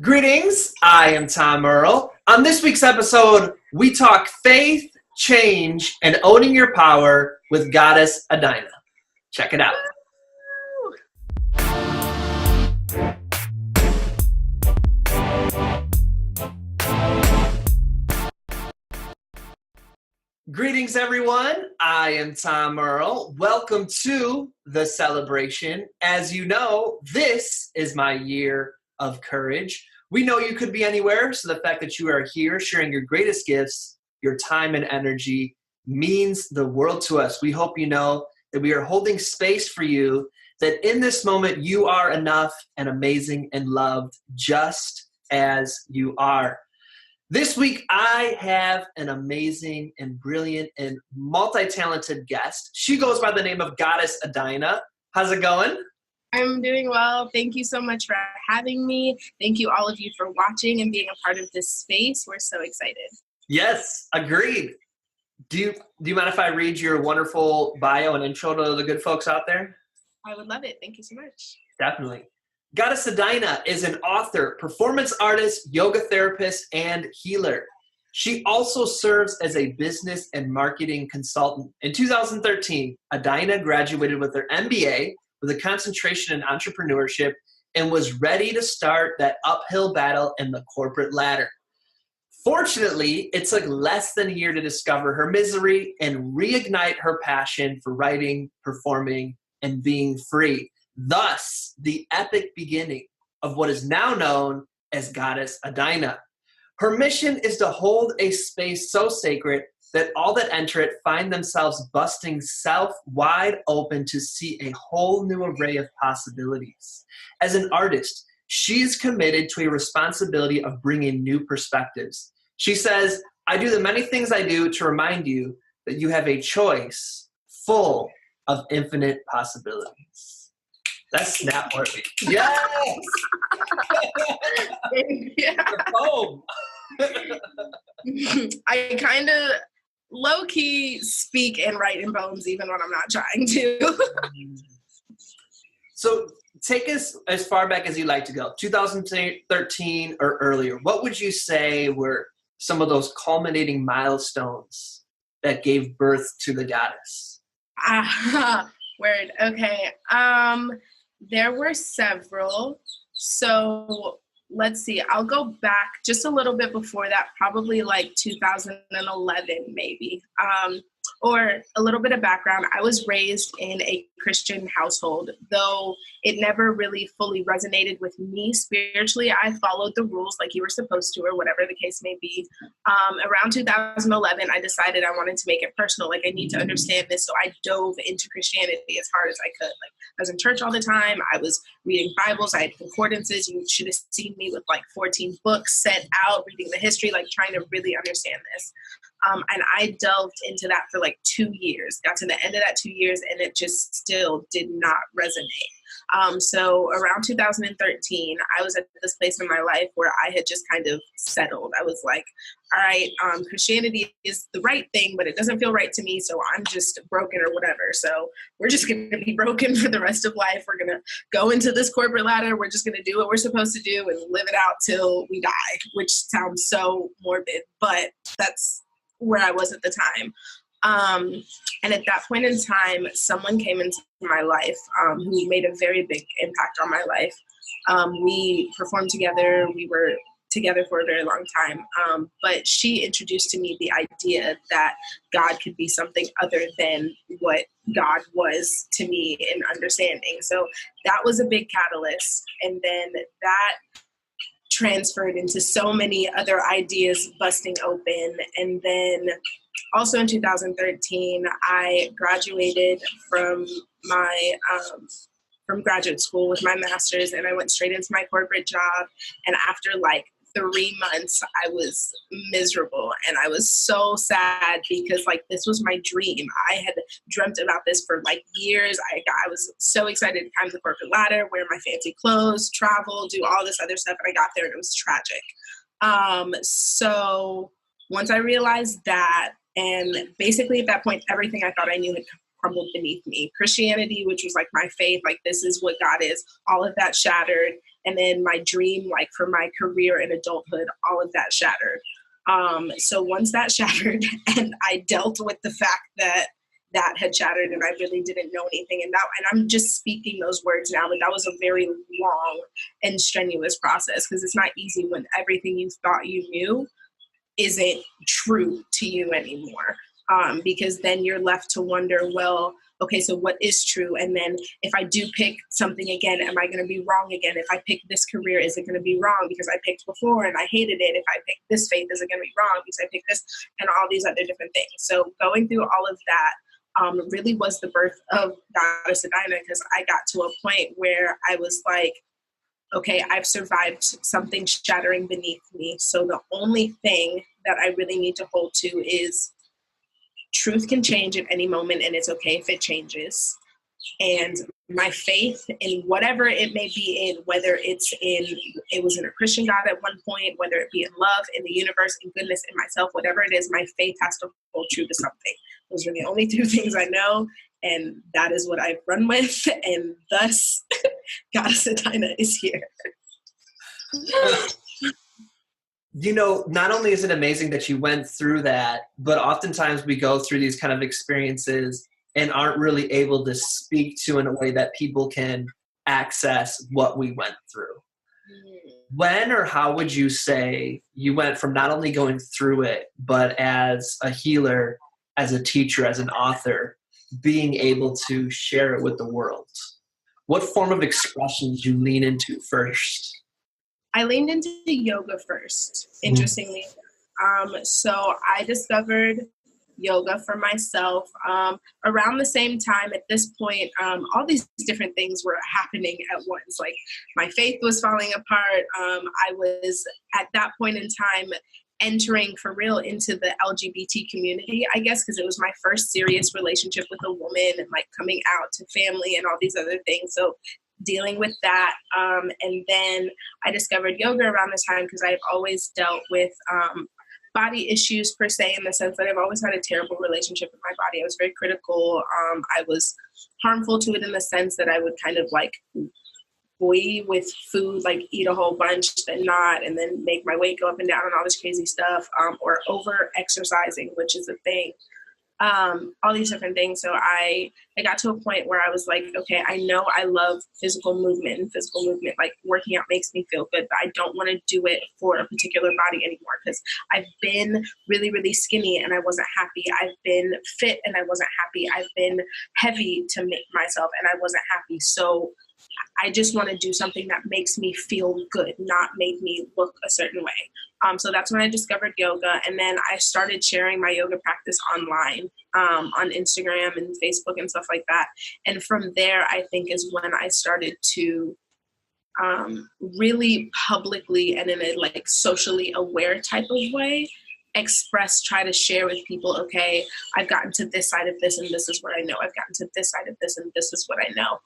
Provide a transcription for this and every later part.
Greetings, I am Tom Earl. On this week's episode, we talk faith, change, and owning your power with Goddess Adina. Check it out. Greetings, everyone. I am Tom Earl. Welcome to the celebration. As you know, this is my year of courage. We know you could be anywhere, so the fact that you are here sharing your greatest gifts, your time and energy means the world to us. We hope you know that we are holding space for you, that in this moment you are enough and amazing and loved just as you are. This week, I have an amazing and brilliant and multi-talented guest. She goes by the name of Goddess Adina. How's it going? I'm doing well. Thank you so much for having me. Thank you all of you for watching and being a part of this space. We're so excited. Yes, agreed. Do you mind if I read your wonderful bio and intro to the good folks out there? I would love it. Thank you so much. Definitely. Goddess Adina is an author, performance artist, yoga therapist, and healer. She also serves as a business and marketing consultant. In 2013, Adina graduated with her MBA with a concentration in entrepreneurship and was ready to start that uphill battle in the corporate ladder. Fortunately, it took less than a year to discover her misery and reignite her passion for writing, performing, and being free. Thus, the epic beginning of what is now known as Goddess Adina. Her mission is to hold a space so sacred that all that enter it find themselves busting self wide open to see a whole new array of possibilities. As an artist, she's committed to a responsibility of bringing new perspectives. She says, "I do the many things I do to remind you that you have a choice full of infinite possibilities." That's snap worthy. Yes! Yeah. Oh. I kind of low-key speak and write in poems even when I'm not trying to. So take us as far back as you like to go, 2013 or earlier. What would you say were some of those culminating milestones that gave birth to the goddess? Word. Okay. There were several. So let's see. I'll go back just a little bit before that, probably like 2011 maybe. Or a little bit of background. I was raised in a Christian household, though it never really fully resonated with me spiritually. I followed the rules like you were supposed to, or whatever the case may be. Around 2011, I decided I wanted to make it personal. Like, I need to understand this. So I dove into Christianity as hard as I could. Like, I was in church all the time. I was reading Bibles. I had concordances. You should have seen me with like 14 books set out, reading the history, like trying to really understand this. And I delved into that for like 2 years, got to the end of that 2 years, and it just still did not resonate. So around 2013, I was at this place in my life where I had just kind of settled. I was like, all right, Christianity is the right thing, but it doesn't feel right to me, so I'm just broken or whatever. So we're just going to be broken for the rest of life. We're going to go into this corporate ladder. We're just going to do what we're supposed to do and live it out till we die, which sounds so morbid, but that's where I was at the time. And at that point in time, someone came into my life who made a very big impact on my life. We performed together. We were together for a very long time. But she introduced to me the idea that God could be something other than what God was to me in understanding. So that was a big catalyst. And then that transferred into so many other ideas busting open. And then also in 2013, I graduated from my from graduate school with my master's, and I went straight into my corporate job. And after like 3 months, I was miserable, and I was so sad because like this was my dream. I had dreamt about this for like years. I was so excited to climb the corporate ladder, wear my fancy clothes, travel, do all this other stuff, and I got there and it was tragic. So once I realized that, and basically at that point, everything I thought I knew had crumbled beneath me. Christianity, which was like my faith, like this is what God is, all of that shattered. And then my dream, like for my career in adulthood, all of that shattered. So once that shattered and I dealt with the fact that that had shattered and I really didn't know anything, and I'm just speaking those words now, but that was a very long and strenuous process, because it's not easy when everything you thought you knew isn't true to you anymore. Because then you're left to wonder, well, okay, so what is true? And then if I do pick something again, am I going to be wrong again? If I pick this career, is it going to be wrong because I picked before and I hated it? If I pick this faith, is it going to be wrong because I picked this, and all these other different things? So going through all of that really was the birth of Goddess Adina, because I got to a point where I was like, okay, I've survived something shattering beneath me. So the only thing that I really need to hold to is truth can change at any moment, and it's okay if it changes. And my faith in whatever it may be in, whether it was in a Christian God at one point, whether it be in love, in the universe, in goodness, in myself, whatever it is, my faith has to hold true to something. Those are the only two things I know, and that is what I've run with, and thus Goddess Adina is here. You know, not only is it amazing that you went through that, but oftentimes we go through these kind of experiences and aren't really able to speak to in a way that people can access what we went through. When or how would you say you went from not only going through it, but as a healer, as a teacher, as an author, being able to share it with the world? What form of expression did you lean into first? I leaned into yoga first, interestingly. So I discovered yoga for myself around the same time. At this point, all these different things were happening at once. Like my faith was falling apart. I was at that point in time entering for real into the LGBT community, I guess, because it was my first serious relationship with a woman, and like coming out to family and all these other things. So dealing with that. And then I discovered yoga around this time, because I've always dealt with body issues per se, in the sense that I've always had a terrible relationship with my body. I was very critical. I was harmful to it in the sense that I would kind of like boy with food, like eat a whole bunch, then not, and then make my weight go up and down and all this crazy stuff, or over exercising, which is a thing. All these different things. So I got to a point where I was like, okay, I know I love physical movement, and physical movement, like working out makes me feel good, but I don't want to do it for a particular body anymore, because I've been really, really skinny and I wasn't happy. I've been fit and I wasn't happy. I've been heavy to make myself and I wasn't happy. So I just want to do something that makes me feel good, not make me look a certain way. So that's when I discovered yoga. And then I started sharing my yoga practice online, on Instagram and Facebook and stuff like that. And from there, I think is when I started to really publicly and in a like socially aware type of way try to share with people, okay, I've gotten to this side of this and this is what I know. I've gotten to this side of this and this is what I know.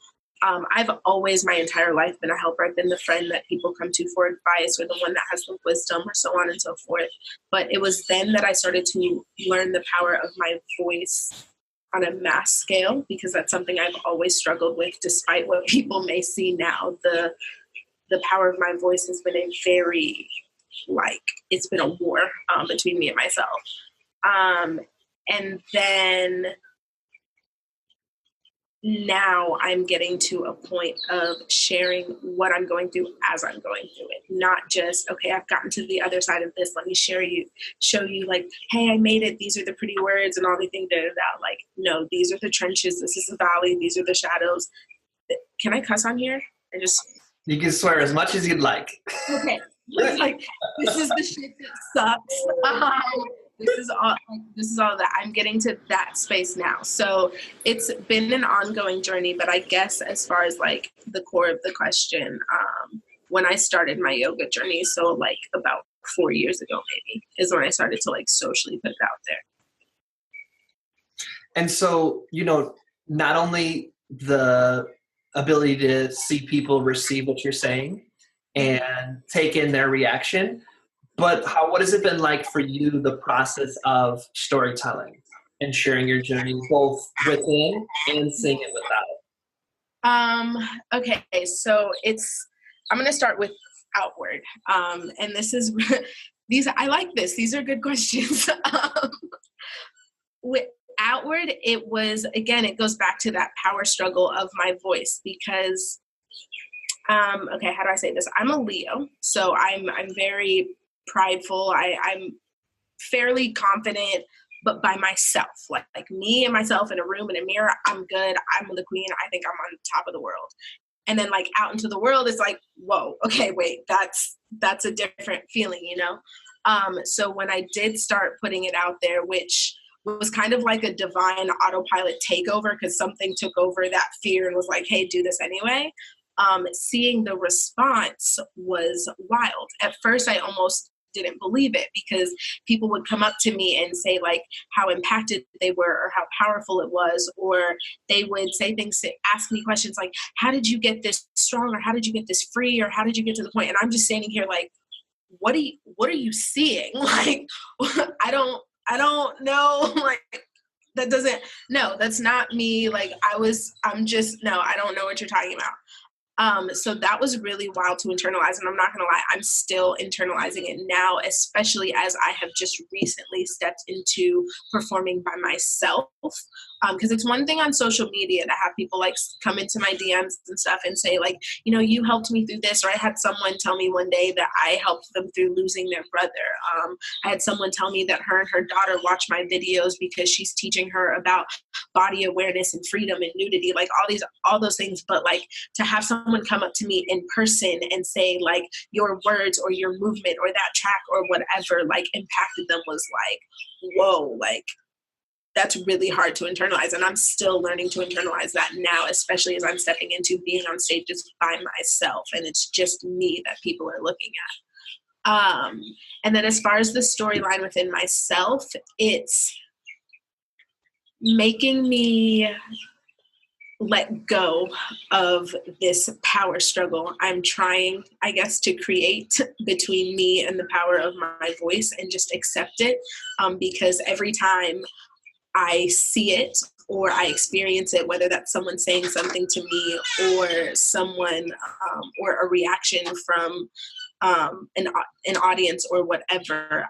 I've always, my entire life, been a helper. I've been the friend that people come to for advice, or the one that has the wisdom, or so on and so forth. But it was then that I started to learn the power of my voice on a mass scale, because that's something I've always struggled with, despite what people may see now. The power of my voice has been a very, like, it's been a war between me and myself. And then now I'm getting to a point of sharing what I'm going through as I'm going through it. Not just, okay, I've gotten to the other side of this. Let me show you like, hey, I made it. These are the pretty words and all the things that. Like, no, these are the trenches. This is the valley. These are the shadows. Can I cuss on here? You can swear as much as you'd like. Okay. It's like, this is the shit that sucks. This is all that I'm getting to that space now. So it's been an ongoing journey, but I guess as far as like the core of the question, when I started my yoga journey, so like about 4 years ago, maybe, is when I started to like socially put it out there. And so, you know, not only the ability to see people receive what you're saying and take in their reaction, but what has it been like for you, the process of storytelling and sharing your journey, both within and seeing it without? Okay, so it's I'm going to start with outward. And this is, I like this. These are good questions. With outward, it was, again, it goes back to that power struggle of my voice because, okay, how do I say this? I'm a Leo, so I'm very prideful. I'm fairly confident, but by myself, like me and myself in a room in a mirror, I'm good. I'm the queen. I think I'm on top of the world. And then like out into the world, it's like, whoa, okay, wait, that's a different feeling, you know? So when I did start putting it out there, which was kind of like a divine autopilot takeover because something took over that fear and was like, hey, do this anyway. Seeing the response was wild. At first, I almost didn't believe it because people would come up to me and say like how impacted they were or how powerful it was, or they would say things to ask me questions like, how did you get this strong, or how did you get this free, or how did you get to the point? And I'm just standing here like, what are you seeing? Like, I don't know. Like, that's not me. Like I don't know what you're talking about. So that was really wild to internalize. And I'm not going to lie, I'm still internalizing it now, especially as I have just recently stepped into performing by myself. Because it's one thing on social media to have people like come into my DMs and stuff and say like, you know, you helped me through this. Or I had someone tell me one day that I helped them through losing their brother. I had someone tell me that her and her daughter watch my videos because she's teaching her about body awareness and freedom and nudity, like all those things. But like to have someone come up to me in person and say like your words or your movement or that track or whatever like impacted them was like, whoa, like that's really hard to internalize. And I'm still learning to internalize that now, especially as I'm stepping into being on stages by myself and it's just me that people are looking at. And then as far as the storyline within myself, it's making me let go of this power struggle I'm trying, I guess, to create between me and the power of my voice and just accept it. Because every time I see it or I experience it, whether that's someone saying something to me or someone or a reaction from an audience or whatever,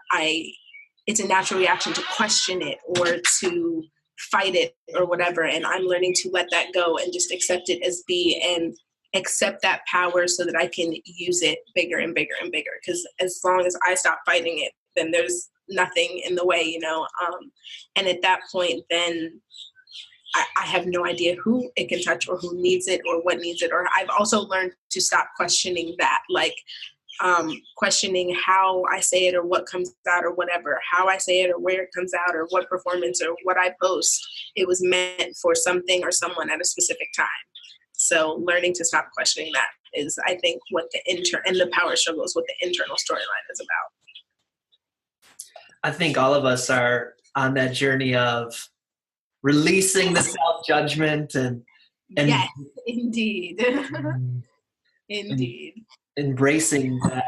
it's a natural reaction to question it or to fight it or whatever. And I'm learning to let that go and just accept it as be and accept that power so that I can use it bigger and bigger and bigger. Because as long as I stop fighting it, then there's nothing in the way, you know? And at that point, then I have no idea who it can touch or who needs it or what needs it. Or I've also learned to stop questioning that, like questioning how I say it or what comes out or whatever, how I say it or where it comes out or what performance or what I post. It was meant for something or someone at a specific time. So learning to stop questioning that is, I think, what and the power struggle is what the internal storyline is about. I think all of us are on that journey of releasing the self-judgment and yes, indeed. Indeed. Embracing that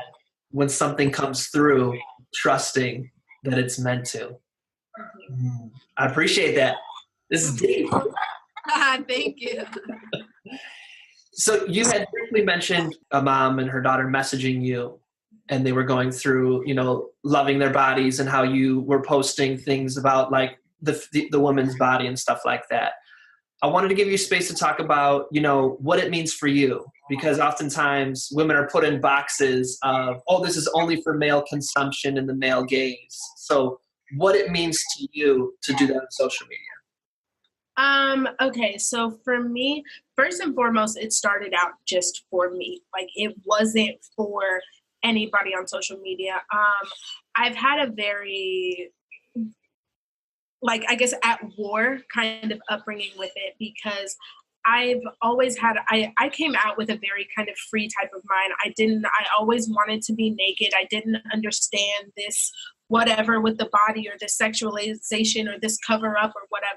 when something comes through, trusting that it's meant to. Mm-hmm. I appreciate that. This is deep. Thank you. So you had briefly mentioned a mom and her daughter messaging you, and they were going through, you know, loving their bodies and how you were posting things about like the woman's body and stuff like that. I wanted to give you space to talk about, you know, what it means for you, because oftentimes women are put in boxes of, oh, this is only for male consumption and the male gaze. So what it means to you to do that on social media. Okay, so for me, first and foremost, it started out just for me. Like it wasn't for anybody on social media. I've had a very, like, I guess at war kind of upbringing with it, because I've always had, I came out with a very kind of free type of mind. I always wanted to be naked. I didn't understand this whatever with the body or this sexualization or this cover up or whatever.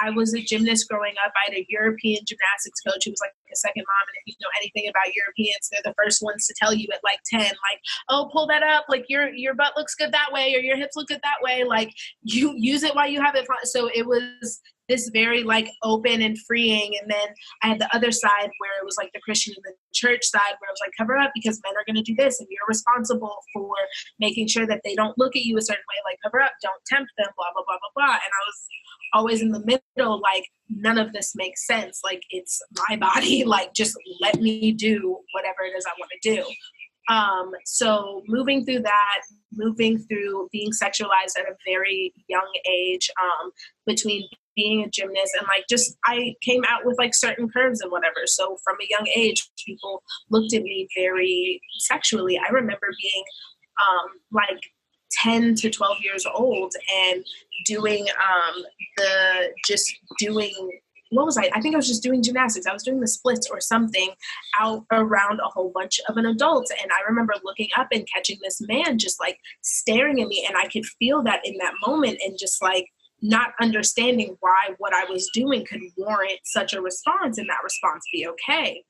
I was a gymnast growing up. I had a European gymnastics coach who was like a second mom. And if you know anything about Europeans, they're the first ones to tell you at like 10, like, oh, pull that up. Like your butt looks good that way, or your hips look good that way. Like you use it while you have it. So it was this very like open and freeing. And then I had the other side where it was like the Christian and the church side where it was like, cover up because men are going to do this and you're responsible for making sure that they don't look at you a certain way, like cover up, don't tempt them, blah, blah, blah, blah, blah. And I was always in the middle, like none of this makes sense. Like it's my body, like just let me do whatever it is I want to do. So moving through that, moving through being sexualized at a very young age, between being a gymnast and like just I came out with like certain curves and whatever. So from a young age, people looked at me very sexually. I remember being like 10 to 12 years old and doing what was I think I was just doing gymnastics. I was doing the splits or something out around a whole bunch of an adult. And I remember looking up and catching this man just like staring at me. And I could feel that in that moment and just like not understanding why what I was doing could warrant such a response and that response be okay.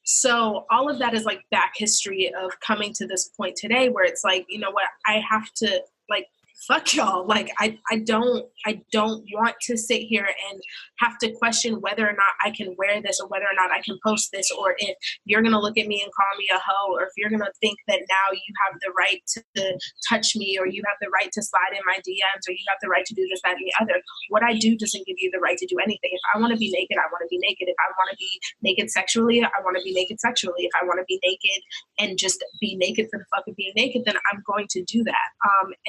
So all of that is like back history of coming to this point today where it's like, you know what, I have to like, fuck y'all. Like I don't want to sit here and have to question whether or not I can wear this or whether or not I can post this, or if you're going to look at me and call me a hoe, or if you're going to think that now you have the right to touch me, or you have the right to slide in my DMs, or you have the right to do this, that, and the other. What I do doesn't give you the right to do anything. If I want to be naked, I want to be naked. If I want to be naked sexually, I want to be naked sexually. If I want to be naked and just be naked for the fuck of being naked, then I'm going to do that.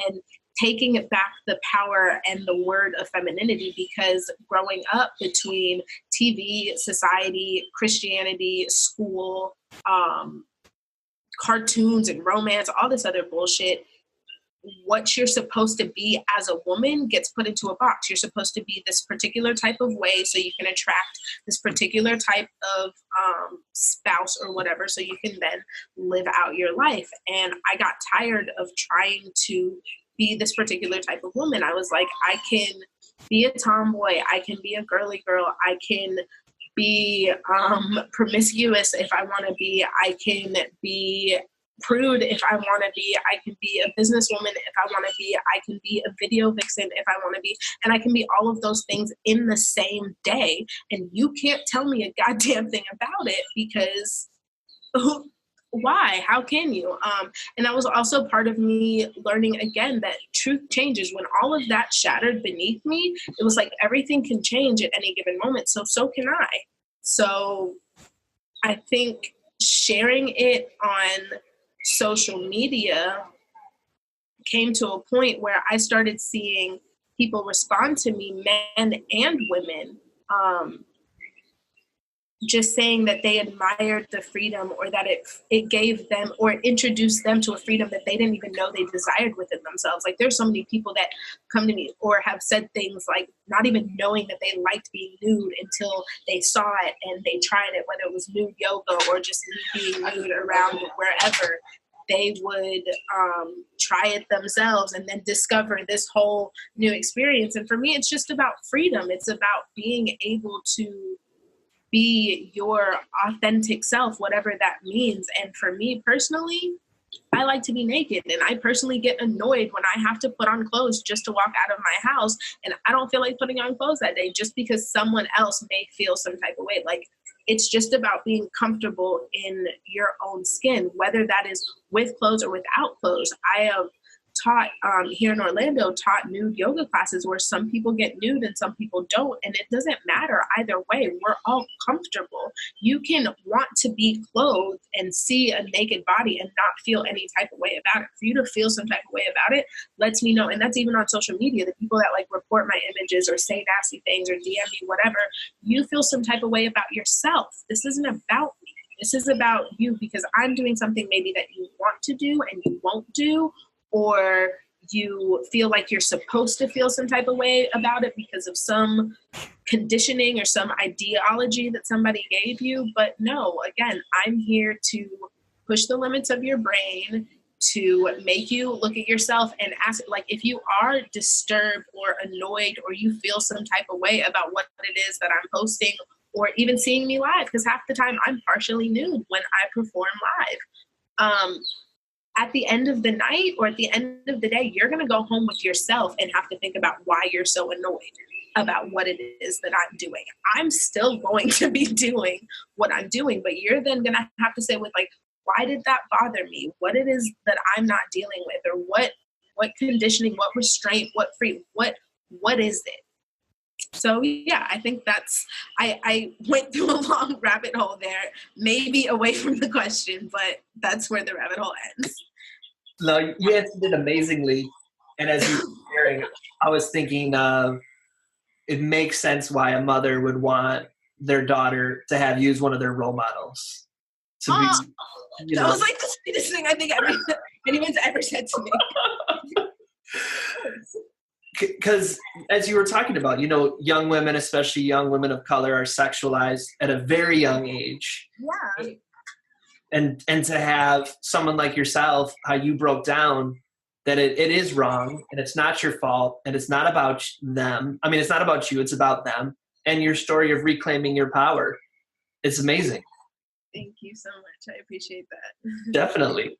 And taking it back the power and the word of femininity, because growing up between TV, society, Christianity, school, cartoons and romance, all this other bullshit, what you're supposed to be as a woman gets put into a box. You're supposed to be this particular type of way so you can attract this particular type of spouse or whatever, so you can then live out your life. And I got tired of trying to be this particular type of woman. I was like, I can be a tomboy, I can be a girly girl, I can be promiscuous if I want to be, I can be prude if I want to be, I can be a businesswoman if I want to be, I can be a video vixen if I want to be, and I can be all of those things in the same day. And you can't tell me a goddamn thing about it, because why? How can you? And that was also part of me learning again that truth changes. When all of that shattered beneath me, it was like everything can change at any given moment. So can I. So I think sharing it on social media came to a point where I started seeing people respond to me, men and women, just saying that they admired the freedom, or that it gave them or introduced them to a freedom that they didn't even know they desired within themselves. Like there's so many people that come to me or have said things like not even knowing that they liked being nude until they saw it and they tried it, whether it was nude yoga or just being nude around wherever. They would try it themselves and then discover this whole new experience. And for me, it's just about freedom. It's about being able to be your authentic self, whatever that means. And for me personally, I like to be naked, and I personally get annoyed when I have to put on clothes just to walk out of my house, and I don't feel like putting on clothes that day just because someone else may feel some type of way. Like, it's just about being comfortable in your own skin, whether that is with clothes or without clothes. I have taught here in Orlando, taught nude yoga classes where some people get nude and some people don't, and it doesn't matter either way. We're all comfortable. You can want to be clothed and see a naked body and not feel any type of way about it. For you to feel some type of way about it lets me know, and that's even on social media, the people that like report my images or say nasty things or DM me, whatever, you feel some type of way about yourself. This isn't about me. This is about you, because I'm doing something maybe that you want to do and you won't do, or you feel like you're supposed to feel some type of way about it because of some conditioning or some ideology that somebody gave you. But no, again, I'm here to push the limits of your brain, to make you look at yourself and ask, like, if you are disturbed or annoyed or you feel some type of way about what it is that I'm posting, or even seeing me live, because half the time I'm partially nude when I perform live. At the end of the night or at the end of the day, you're going to go home with yourself and have to think about why you're so annoyed. about what it is that I'm doing. I'm still going to be doing what I'm doing, but you're then going to have to say with like, why did that bother me? What it is that I'm not dealing with, or what conditioning, what restraint, what is it? So yeah, I think I went through a long rabbit hole there, maybe away from the question, but that's where the rabbit hole ends. No, you answered it amazingly. And as you were sharing, I was thinking it makes sense why a mother would want their daughter to have used one of their role models. To be, that was like the sweetest thing I think anyone's ever said to me. Because as you were talking about, young women, especially young women of color, are sexualized at a very young age. Yeah. And to have someone like yourself, how you broke down that it is wrong and it's not your fault and it's not about them. I mean, it's not about you, it's about them. And your story of reclaiming your power. It's amazing. Thank you so much. I appreciate that. Definitely.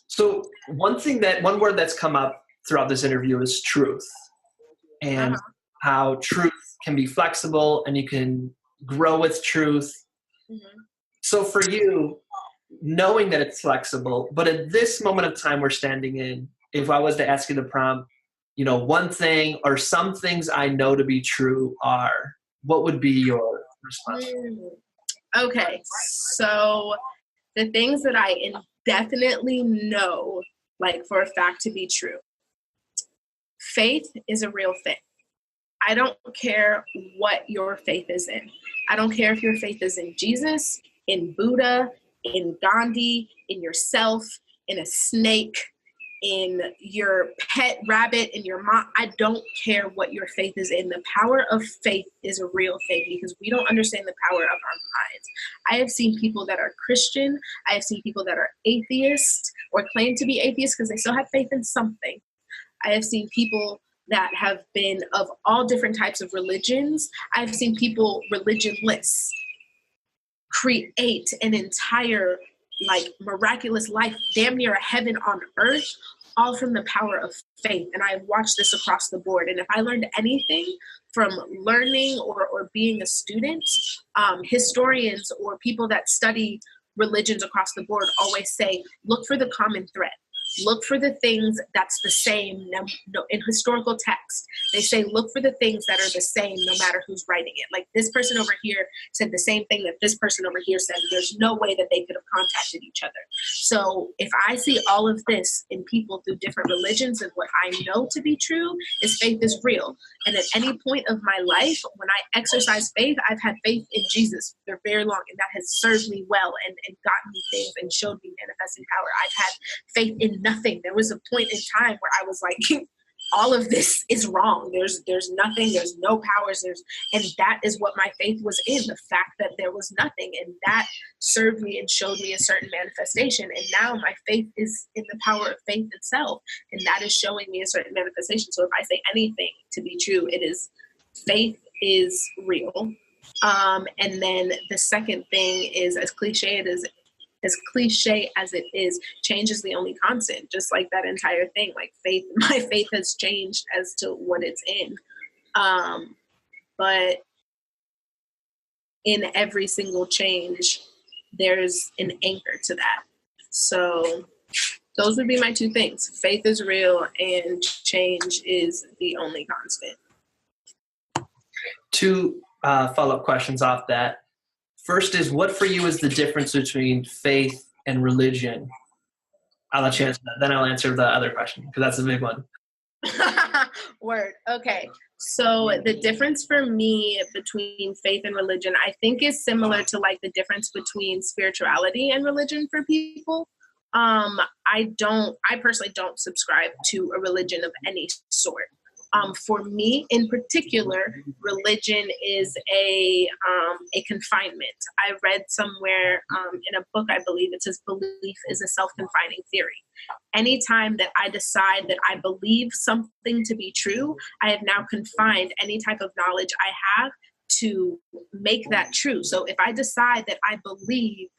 So one word that's come up throughout this interview is truth, and how truth can be flexible and you can grow with truth. Mm-hmm. So for you, knowing that it's flexible, but at this moment of time we're standing in, if I was to ask you the prompt, one thing or some things I know to be true are, what would be your response? Okay, so the things that I definitely know, like for a fact to be true. Faith is a real thing. I don't care what your faith is in. I don't care if your faith is in Jesus, in Buddha, in Gandhi, in yourself, in a snake, in your pet rabbit, in your mom. I don't care what your faith is in. The power of faith is a real thing because we don't understand the power of our minds. I have seen people that are Christian. I have seen people that are atheists or claim to be atheists because they still have faith in something. I have seen people that have been of all different types of religions. I've seen people religionless create an entire miraculous life, damn near a heaven on earth, all from the power of faith. And I've watched this across the board. And if I learned anything from learning or being a student, historians or people that study religions across the board always say, look for the common thread. Look for the things that's the same. In historical text, they say, look for the things that are the same no matter who's writing it. Like this person over here said the same thing that this person over here said. There's no way that they could have contacted each other. So if I see all of this in people through different religions, and what I know to be true is faith is real. And at any point of my life, when I exercise faith, I've had faith in Jesus for very long. And that has served me well and gotten me things and showed me manifesting power. I've had faith in nothing. There was a point in time where I was like, all of this is wrong. There's nothing, there's no powers, and that is what my faith was in, the fact that there was nothing, and that served me and showed me a certain manifestation. And now my faith is in the power of faith itself, and that is showing me a certain manifestation. So if I say anything to be true, it is faith is real. And then the second thing is, as cliche as it is, change is the only constant, just like that entire thing. Like my faith has changed as to what it's in. But in every single change, there's an anchor to that. So those would be my two things. Faith is real and change is the only constant. Two follow-up questions off that. First is, what for you is the difference between faith and religion? I'll let you answer that. Then I'll answer the other question, because that's a big one. Word. Okay. So the difference for me between faith and religion, I think, is similar to like the difference between spirituality and religion for people. I personally don't subscribe to a religion of any sort. For me in particular, religion is a confinement. I read somewhere in a book, I believe it says belief is a self-confining theory. Anytime that I decide that I believe something to be true, I have now confined any type of knowledge I have to make that true. So if I decide that I believe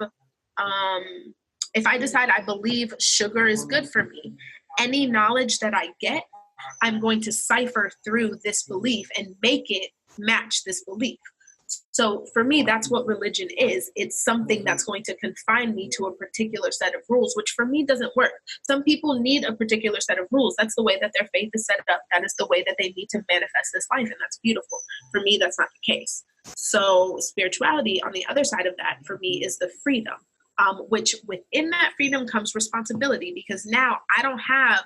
sugar is good for me, any knowledge that I get I'm going to cipher through this belief and make it match this belief. So for me, that's what religion is. It's something that's going to confine me to a particular set of rules, which for me doesn't work. Some people need a particular set of rules. That's the way that their faith is set up. That is the way that they need to manifest this life, and that's beautiful. For me, that's not the case. So spirituality, on the other side of that, for me, is the freedom, which within that freedom comes responsibility, because now I don't have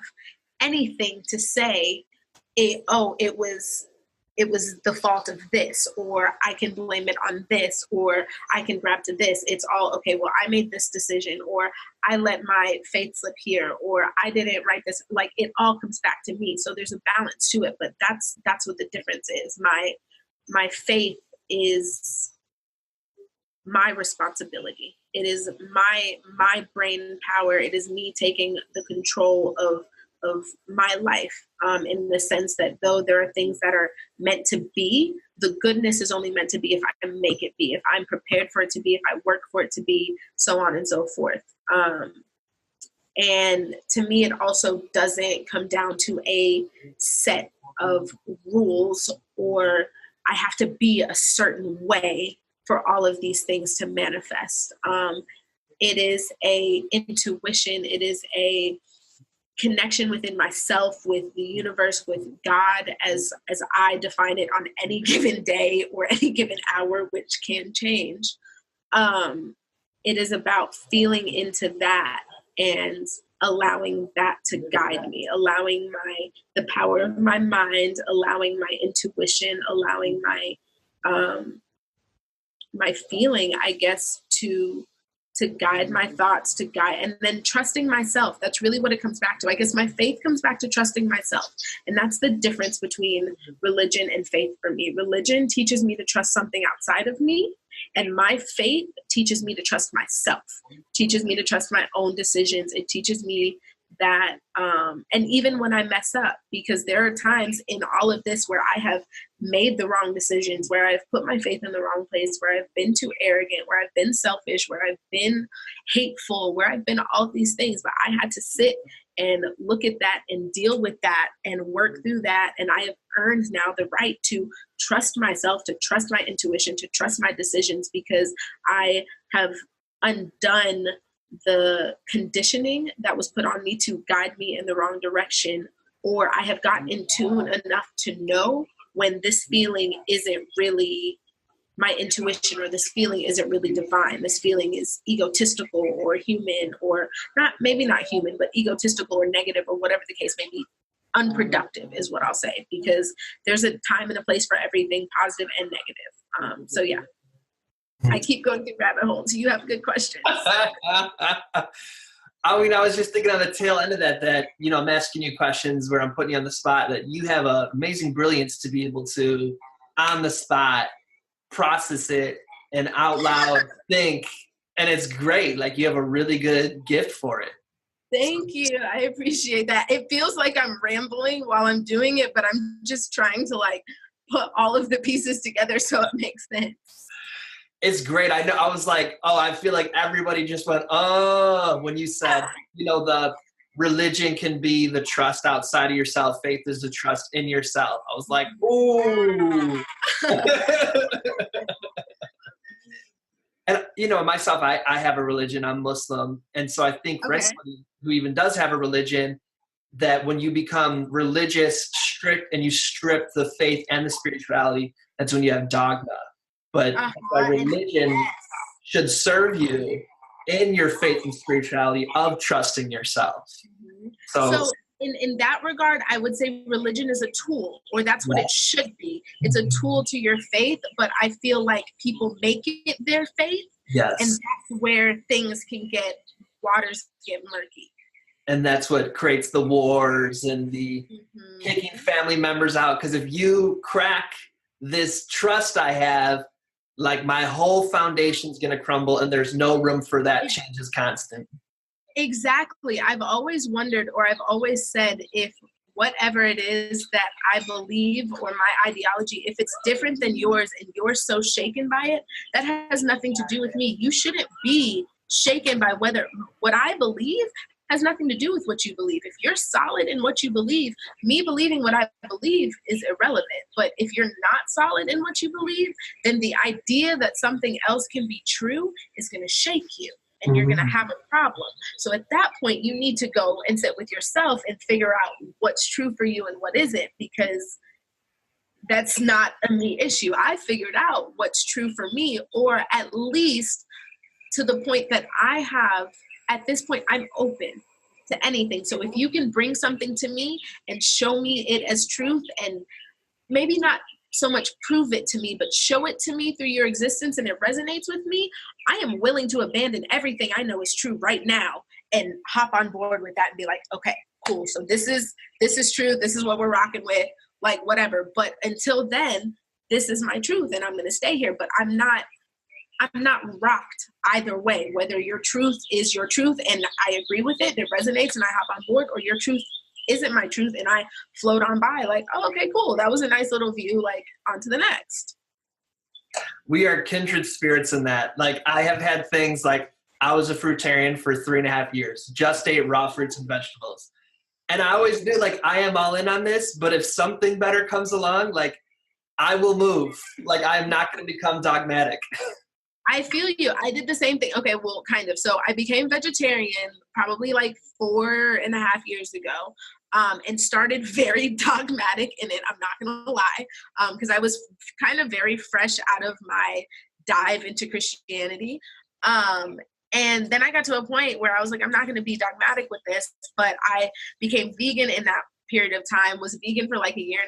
anything to say, it was the fault of this, or I can blame it on this, or I can grab to this. It's all, okay, well, I made this decision, or I let my faith slip here, or I didn't write this. Like, it all comes back to me. So there's a balance to it, but that's what the difference is. My faith is my responsibility. It is my brain power. It is me taking the control of my life, in the sense that though there are things that are meant to be, the goodness is only meant to be if I can make it be, if I'm prepared for it to be, if I work for it to be, so on and so forth. And to me, it also doesn't come down to a set of rules, or I have to be a certain way for all of these things to manifest. It is a intuition. It is a connection within myself, with the universe, with God, as I define it on any given day or any given hour, which can change. It is about feeling into that and allowing that to guide me, allowing the power of my mind, allowing my intuition, allowing my feeling, I guess, to guide my thoughts, to guide, and then trusting myself. That's really what it comes back to. I guess my faith comes back to trusting myself. And that's the difference between religion and faith for me. Religion teaches me to trust something outside of me, and my faith teaches me to trust myself, teaches me to trust my own decisions. It teaches me that, and even when I mess up, because there are times in all of this where I have made the wrong decisions, where I've put my faith in the wrong place, where I've been too arrogant, where I've been selfish, where I've been hateful, where I've been all these things, but I had to sit and look at that and deal with that and work through that. And I have earned now the right to trust myself, to trust my intuition, to trust my decisions, because I have undone the conditioning that was put on me to guide me in the wrong direction, or I have gotten in tune enough to know when this feeling isn't really my intuition, or this feeling isn't really divine. This feeling is egotistical or human, or maybe not human, but egotistical or negative, or whatever the case may be. Unproductive is what I'll say, because there's a time and a place for everything, positive and negative. So yeah. I keep going through rabbit holes. You have good questions. I mean, I was just thinking on the tail end of that, I'm asking you questions where I'm putting you on the spot, that you have an amazing brilliance to be able to, on the spot, process it and out loud think. And it's great. Like, you have a really good gift for it. Thank you. I appreciate that. It feels like I'm rambling while I'm doing it, but I'm just trying to put all of the pieces together so it makes sense. It's great. I know. I was like, I feel like everybody just went, when you said, the religion can be the trust outside of yourself. Faith is the trust in yourself. I was like, ooh. And, myself, I have a religion. I'm Muslim. And so I think for somebody who even does have a religion, that when you become religious, strict, and you strip the faith and the spirituality, that's when you have dogma. But religion should serve you in your faith and spirituality of trusting yourself. So in that regard, I would say religion is a tool, or that's what it should be. It's a tool to your faith, but I feel like people make it their faith. Yes. And that's where things can waters get murky. And that's what creates the wars and the kicking family members out. Because if you crack this trust I have, like, my whole foundation's going to crumble, and there's no room for that. Change is constant. Exactly. I've always wondered, or I've always said, if whatever it is that I believe, or my ideology, if it's different than yours and you're so shaken by it, that has nothing to do with me. You shouldn't be shaken by what I believe has nothing to do with what you believe. If you're solid in what you believe, me believing what I believe is irrelevant. But if you're not solid in what you believe, then the idea that something else can be true is going to shake you, and you're going to have a problem. So at that point, you need to go and sit with yourself and figure out what's true for you and what isn't, because that's not a me issue. I figured out what's true for me, or at least to the point that I have, at this point, I'm open to anything. So if you can bring something to me and show me it as truth, and maybe not so much prove it to me, but show it to me through your existence and it resonates with me, I am willing to abandon everything I know is true right now and hop on board with that and be like, okay, cool. So this is true. This is what we're rocking with. Like, whatever. But until then, this is my truth and I'm going to stay here. But I'm not rocked either way, whether your truth is your truth and I agree with it, it resonates and I hop on board, or your truth isn't my truth and I float on by like, oh, okay, cool. That was a nice little view, like on to the next. We are kindred spirits in that. Like, I have had things like, I was a fruitarian for 3.5 years, just ate raw fruits and vegetables. And I always knew, like, I am all in on this, but if something better comes along, like, I will move. Like, I am not going to become dogmatic. I feel you. I did the same thing. Okay, well, kind of. So I became vegetarian probably like 4.5 years ago, and started very dogmatic in it. I'm not going to lie, because I was kind of very fresh out of my dive into Christianity. And then I got to a point where I was like, I'm not going to be dogmatic with this, but I became vegan in that period of time, was vegan for like 1.5 years.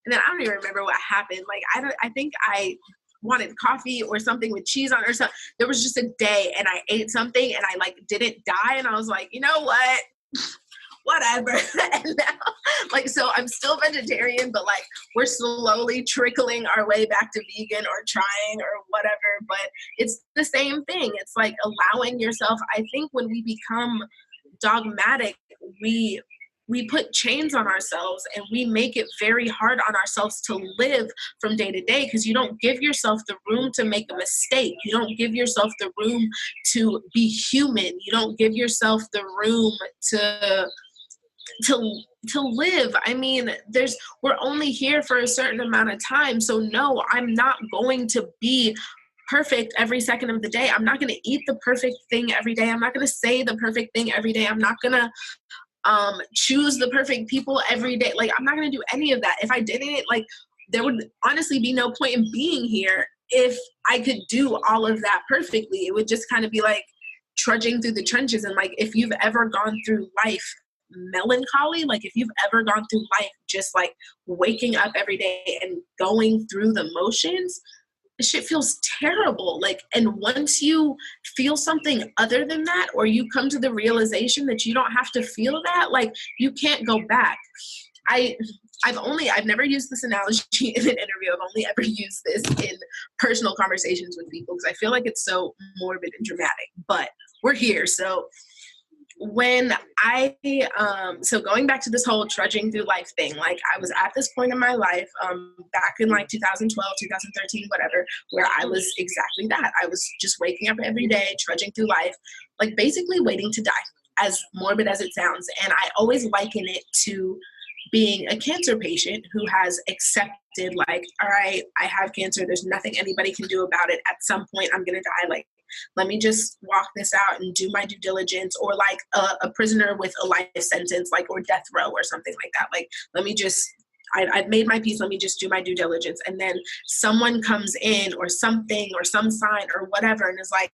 And then I don't even remember what happened. Like, I think I wanted coffee or something with cheese on it or something. There was just a day and I ate something and I like didn't die. And I was like, you know what? Whatever. And now, like, so I'm still vegetarian, but like we're slowly trickling our way back to vegan or trying or whatever, but it's the same thing. It's like allowing yourself. I think when we become dogmatic, we put chains on ourselves and we make it very hard on ourselves to live from day to day, because you don't give yourself the room to make a mistake. You don't give yourself the room to be human. You don't give yourself the room to live. I mean, we're only here for a certain amount of time. So no, I'm not going to be perfect every second of the day. I'm not going to eat the perfect thing every day. I'm not going to say the perfect thing every day. I'm not going to choose the perfect people every day. Like, I'm not going to do any of that. If I did it, like, there would honestly be no point in being here if I could do all of that perfectly. It would just kind of be like trudging through the trenches. And like, if you've ever gone through life melancholy, like if you've ever gone through life just like waking up every day and going through the motions, shit feels terrible. Like, and once you feel something other than that, or you come to the realization that you don't have to feel that, like, you can't go back. I've never used this analogy in an interview. I've only ever used this in personal conversations with people because I feel like it's so morbid and dramatic, but we're here. So when so going back to this whole trudging through life thing, like I was at this point in my life, back in like 2012, 2013, whatever, where I was exactly that. I was just waking up every day, trudging through life, like basically waiting to die, as morbid as it sounds. And I always liken it to being a cancer patient who has accepted, like, all right, I have cancer. There's nothing anybody can do about it. At some point, I'm going to die. Like, let me just walk this out and do my due diligence. Or like a prisoner with a life sentence, like, or death row or something like that. Like, let me just, I've made my peace. Let me just do my due diligence. And then someone comes in or something or some sign or whatever and is like,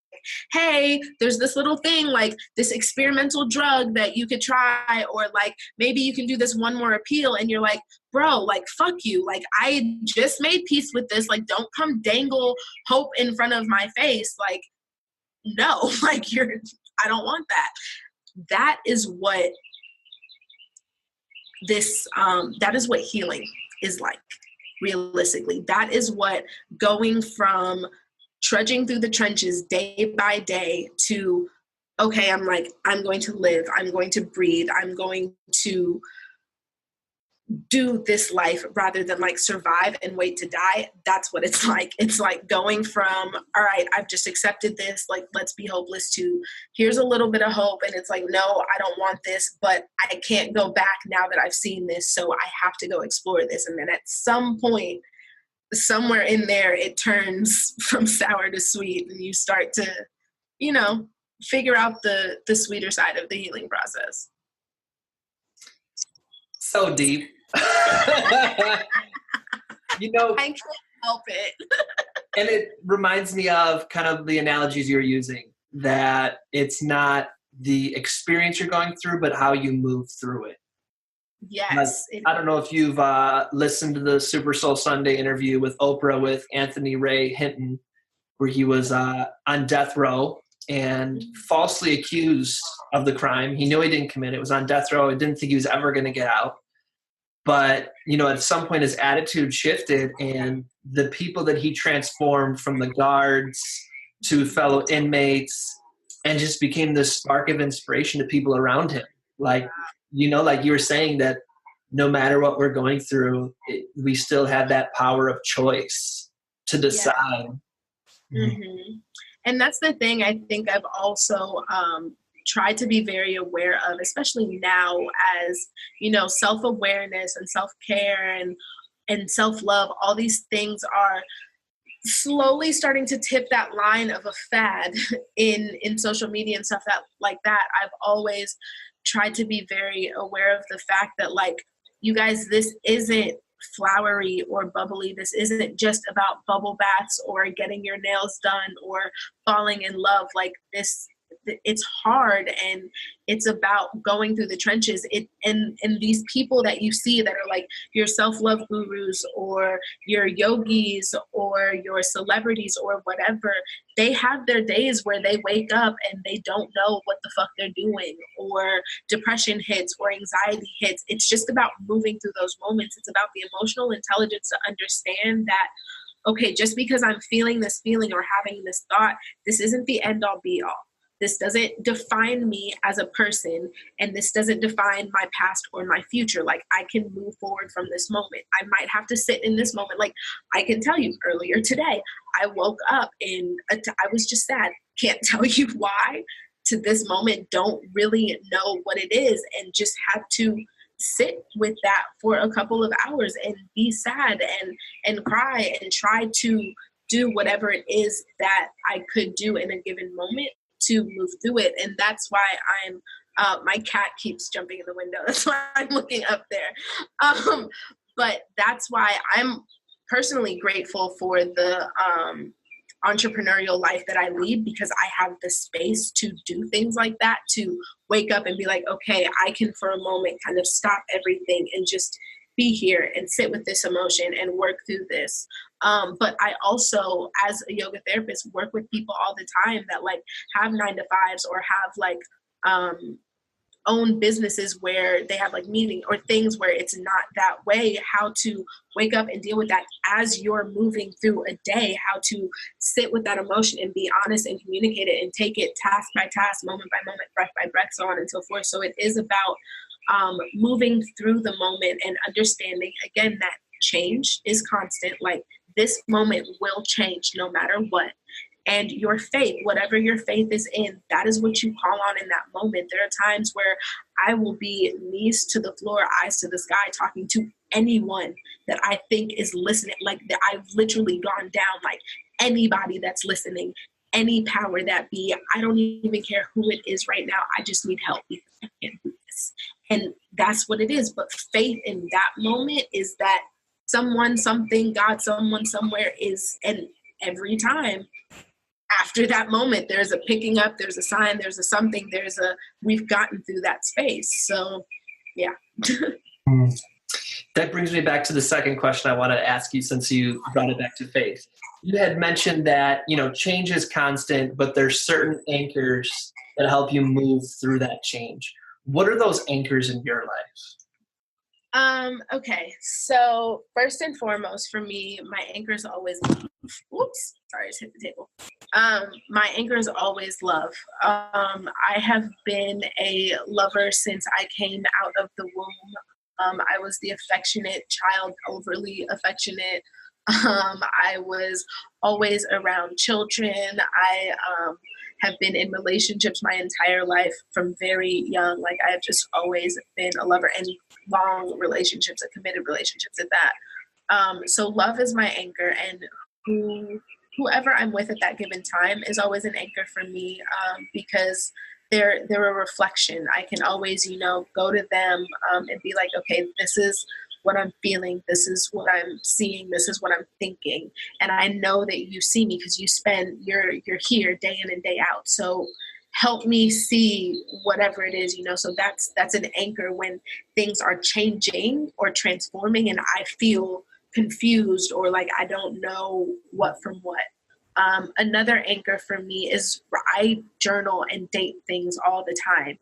hey, there's this little thing, like this experimental drug that you could try, or like maybe you can do this one more appeal. And you're like, bro, like, fuck you. Like, I just made peace with this. Like, don't come dangle hope in front of my face. Like, no, like, I don't want that. That is what that is what healing is like, realistically. That is what going from trudging through the trenches day by day to, okay, I'm going to live, I'm going to breathe, I'm going to do this life rather than like survive and wait to die. That's what it's like. It's like going from, all right, I've just accepted this, like, let's be hopeless, to here's a little bit of hope. And it's like, no, I don't want this, but I can't go back now that I've seen this. So I have to go explore this. And then at some point, somewhere in there, it turns from sour to sweet, and you start to, you know, figure out the sweeter side of the healing process. So deep. You know, I can't help it. And it reminds me of kind of the analogies you're using, that it's not the experience you're going through, but how you move through it. Yes. I don't know if you've listened to the Super Soul Sunday interview with Oprah with Anthony Ray Hinton, where he was on death row and falsely accused of the crime. He knew he didn't commit it. It was on death row. He didn't think he was ever going to get out. But, you know, at some point his attitude shifted, and the people that he transformed, from the guards to fellow inmates, and just became this spark of inspiration to people around him. Like, you know, like you were saying, that no matter what we're going through, we still have that power of choice to decide. Yeah. Mm-hmm. And that's the thing I think I've also tried to be very aware of, especially now, as, you know, self-awareness and self-care and self-love, all these things are slowly starting to tip that line of a fad in social media and stuff like that. I've always tried to be very aware of the fact that, like, you guys, this isn't flowery or bubbly. This isn't just about bubble baths or getting your nails done or falling in love. Like, this, it's hard, and it's about going through the trenches. And these people that you see that are like your self-love gurus or your yogis or your celebrities or whatever, they have their days where they wake up and they don't know what the fuck they're doing, or depression hits or anxiety hits. It's just about moving through those moments. It's about the emotional intelligence to understand that, okay, just because I'm feeling this feeling or having this thought, this isn't the end all be all. This doesn't define me as a person, and this doesn't define my past or my future. Like, I can move forward from this moment. I might have to sit in this moment. Like, I can tell you, earlier today, I woke up and I was just sad. Can't tell you why. To this moment, don't really know what it is, and just had to sit with that for a couple of hours and be sad and cry and try to do whatever it is that I could do in a given moment to move through it. And that's why I'm my cat keeps jumping in the window. That's why I'm looking up there. But that's why I'm personally grateful for the entrepreneurial life that I lead, because I have the space to do things like that, to wake up and be like, okay, I can for a moment kind of stop everything and just be here and sit with this emotion and work through this. But I also, as a yoga therapist, work with people all the time that like have 9-to-5s or have like own businesses where they have like meeting or things where it's not that way, how to wake up and deal with that as you're moving through a day, how to sit with that emotion and be honest and communicate it and take it task by task, moment by moment, breath by breath, so on and so forth. So it is about moving through the moment and understanding, again, that change is constant. Like, this moment will change no matter what. And your faith, whatever your faith is in, that is what you call on in that moment. There are times where I will be knees to the floor, eyes to the sky, talking to anyone that I think is listening. Like, I've literally gone down, like, anybody that's listening, any power that be. I don't even care who it is right now. I just need help because I can't do this. And that's what it is. But faith in that moment is that someone, something, God, someone, somewhere is, and every time after that moment, there's a picking up, there's a sign, there's a something, we've gotten through that space. So, yeah. That brings me back to the second question I wanted to ask you, since you brought it back to faith. You had mentioned that, you know, change is constant, but there's certain anchors that help you move through that change. What are those anchors in your life? Okay, so first and foremost for me, my anchor is always love. Oops, sorry, I just hit the table. My anchor is always love. I have been a lover since I came out of the womb I was the affectionate child, overly affectionate. I was always around children. I have been in relationships my entire life from very young. Like I have just always been a lover, and long relationships and committed relationships at that. So love is my anchor, and whoever I'm with at that given time is always an anchor for me, because they're a reflection. I can always, go to them and be like, okay, this is what I'm feeling. This is what I'm seeing. This is what I'm thinking. And I know that you see me because you're here day in and day out. So help me see whatever it is, so that's an anchor when things are changing or transforming and I feel confused or like I don't know what from what. Another anchor for me is I journal and date things all the time.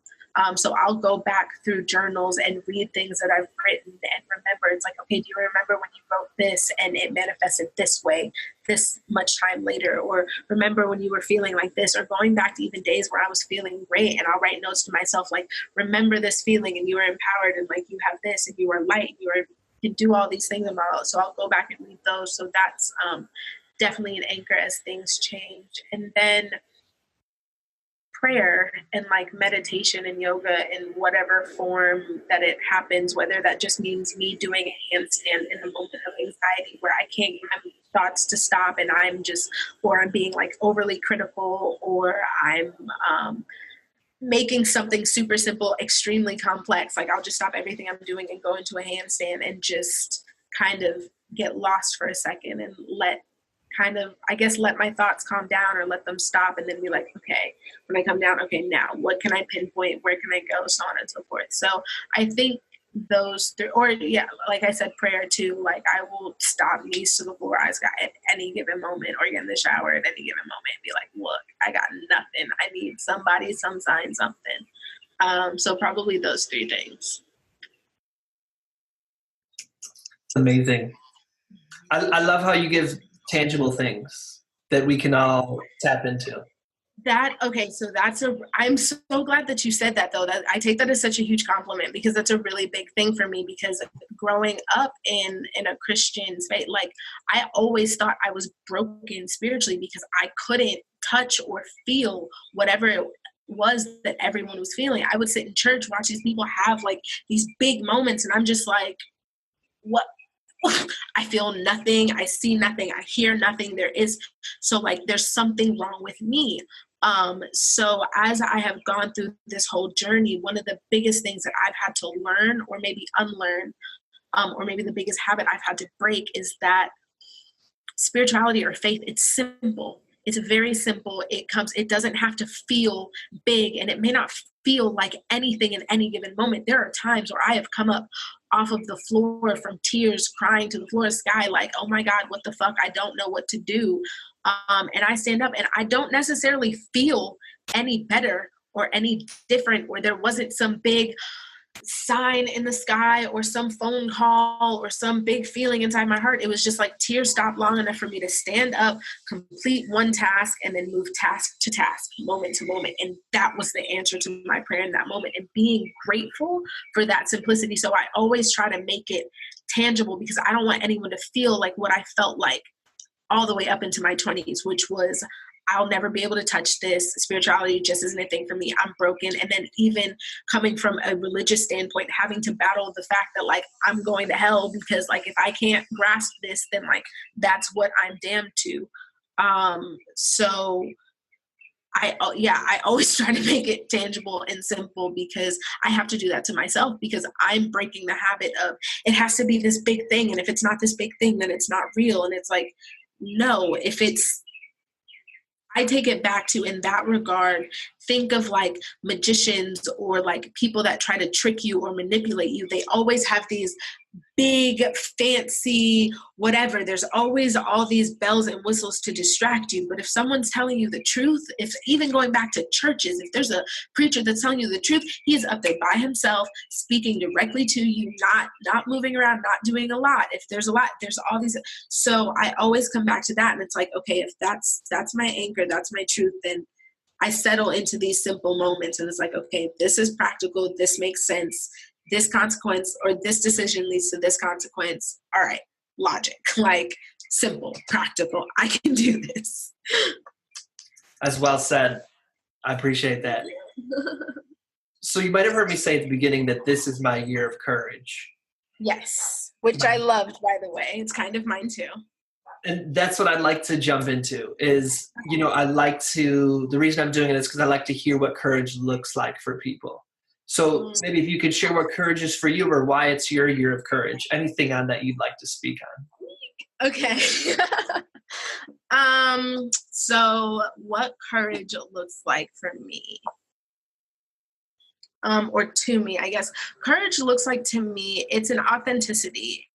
So I'll go back through journals and read things that I've written and remember. It's like, okay, do you remember when you wrote this and it manifested this way, this much time later? Or remember when you were feeling like this? Or going back to even days where I was feeling great, and I'll write notes to myself like, remember this feeling, and you were empowered, and like you have this, and you are light, you can do all these things about it. So I'll go back and read those. So that's definitely an anchor as things change. And then prayer and like meditation and yoga in whatever form that it happens, whether that just means me doing a handstand in the moment of anxiety where I can't get my thoughts to stop and I'm being like overly critical, or I'm making something super simple extremely complex. Like I'll just stop everything I'm doing and go into a handstand and just kind of get lost for a second and let my thoughts calm down or let them stop, and then be like, okay, when I come down, okay, now what can I pinpoint? Where can I go? So on and so forth. So I think those three, or yeah, like I said, prayer too, like I will stop, knees to the floor, eyes got at any given moment, or get in the shower at any given moment and be like, look, I got nothing. I need somebody, some sign, something. So probably those three things. It's amazing. I love how you give tangible things that we can all tap into. I'm so glad that you said that, though. That I take that as such a huge compliment, because that's a really big thing for me, because growing up in a Christian space, like I always thought I was broken spiritually because I couldn't touch or feel whatever it was that everyone was feeling. I would sit in church, watch these people have like these big moments, and I'm just like, what? I feel nothing. I see nothing. I hear nothing. So like, there's something wrong with me. So as I have gone through this whole journey, one of the biggest things that I've had to learn or maybe unlearn, or maybe the biggest habit I've had to break, is that spirituality or faith, it's simple. It's very simple. It doesn't have to feel big, and it may not feel like anything in any given moment. There are times where I have come up off of the floor from tears, crying to the floor of the sky, like, oh my God, what the fuck? I don't know what to do. And I stand up and I don't necessarily feel any better or any different, or there wasn't some big sign in the sky or some phone call or some big feeling inside my heart. It was just like tears stopped long enough for me to stand up, complete one task, and then move task to task, moment to moment. And that was the answer to my prayer in that moment, and being grateful for that simplicity. So I always try to make it tangible, because I don't want anyone to feel like what I felt like all the way up into my 20s, which was, I'll never be able to touch this. Spirituality just isn't a thing for me. I'm broken. And then even coming from a religious standpoint, having to battle the fact that like, I'm going to hell because like, if I can't grasp this, then like, that's what I'm damned to. So I always try to make it tangible and simple, because I have to do that to myself, because I'm breaking the habit of, it has to be this big thing. And if it's not this big thing, then it's not real. And it's like, no, I take it back to, in that regard, think of like magicians or like people that try to trick you or manipulate you. They always have these big, fancy, whatever. There's always all these bells and whistles to distract you. But if someone's telling you the truth, if even going back to churches, if there's a preacher that's telling you the truth, he's up there by himself, speaking directly to you, not moving around, not doing a lot. If there's a lot, there's all these. So I always come back to that. And it's like, okay, if that's my anchor, that's my truth, then I settle into these simple moments. And it's like, okay, this is practical. This makes sense. this consequence or this decision leads to this consequence. All right, logic, like simple, practical. I can do this. As well said. I appreciate that. So you might have heard me say at the beginning that this is my year of courage. Yes, which I loved, by the way. It's kind of mine too. And that's what I'd like to jump into is, the reason I'm doing it is because I like to hear what courage looks like for people. So maybe if you could share what courage is for you or why it's your year of courage, anything on that you'd like to speak on. Okay. So what courage looks like for me, or to me, I guess. Courage looks like to me, it's an authenticity.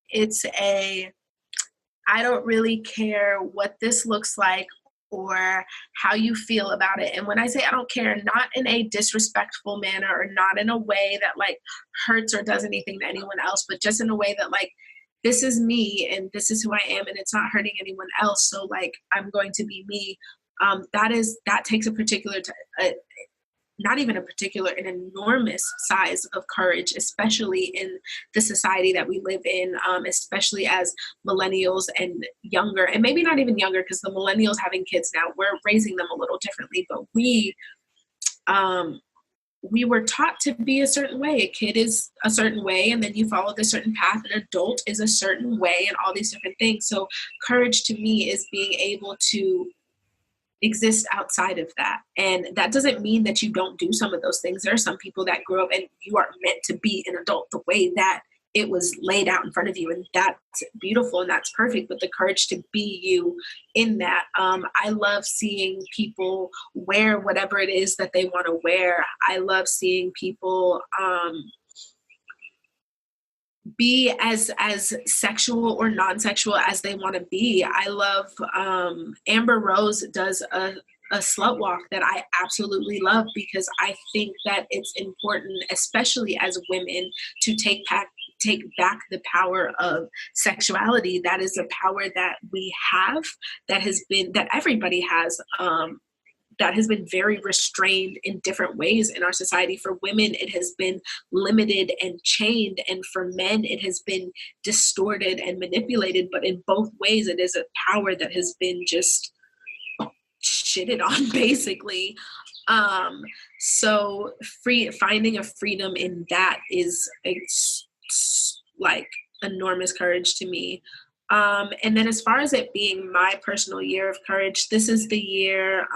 I don't really care what this looks like or how you feel about it. And when I say I don't care, not in a disrespectful manner or not in a way that like hurts or does anything to anyone else, but just in a way that like, this is me and this is who I am and it's not hurting anyone else. So like, I'm going to be me. That takes a particular, not even a particular, an enormous size of courage, especially in the society that we live in, especially as millennials and younger, and maybe not even younger, because the millennials having kids now, we're raising them a little differently, but we were taught to be a certain way. A kid is a certain way, and then you follow this certain path. An adult is a certain way, and all these different things. So courage to me is being able to exist outside of that. And that doesn't mean that you don't do some of those things. There are some people that grow up and you are meant to be an adult the way that it was laid out in front of you. And that's beautiful and that's perfect. But the courage to be you in that. I love seeing people wear whatever it is that they want to wear. I love seeing people be as sexual or non-sexual as they want to be. I love Amber Rose does a slut walk that I absolutely love because I think that it's important, especially as women, to take back the power of sexuality. That is a power that we have, that everybody has, that has been very restrained in different ways in our society. For women, it has been limited and chained. And for men, it has been distorted and manipulated. But in both ways, it is a power that has been just shitted on, basically. So finding a freedom in that is like enormous courage to me. And then as far as it being my personal year of courage, this is the year